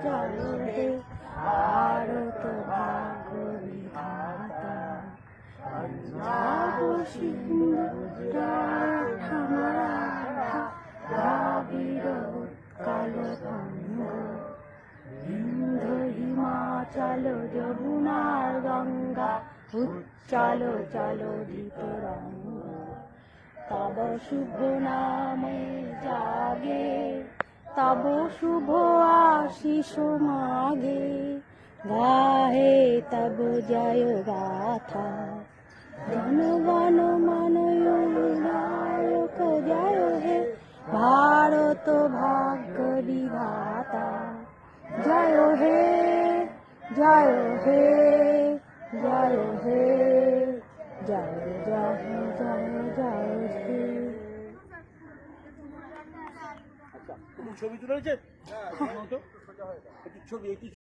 জয় হে ভারত ভাগ্য বিধাতা। পাঞ্জাব সিন্ধু দ্রাবিড় উৎকল বঙ্গ, বিন্ধ্য হিমাচল যমুনার গঙ্গা, উচ্চল জলধিত রঙ্গ। তব শুভ নামে জাগে, তব শুভ আশিস মাগে, গাহে তব জয় গাথা। জনগণ মন নায়ক জয় হে ভারত ভাগ্য বিধাতা। জয় হে জয় হে জয় হে জয় জয় জয় জয় হে। ছবি তুলে ছবি